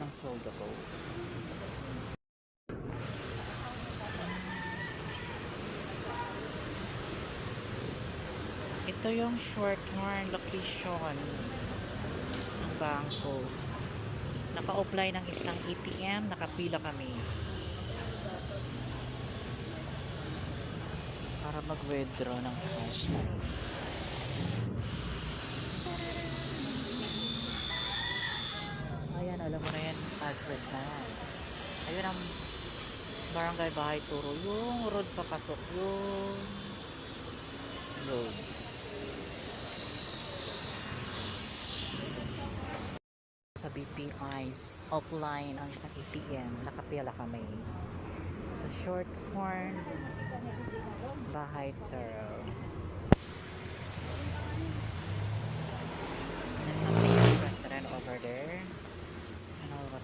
ng sold ako. Ito yung Shorthorn location ng bangko. Naka-apply ng isang ATM, nakapila kami para mag-withdraw ng cash. Ayan, alam mo na yan, address na yan. Ayun ang barangay Bahay Turo. Yung road papasok, yung road. Sa BPI's offline ang isang ATM, nakapila kami sa Shorthorn Bahay Turo. There's a restaurant over there. Ano ba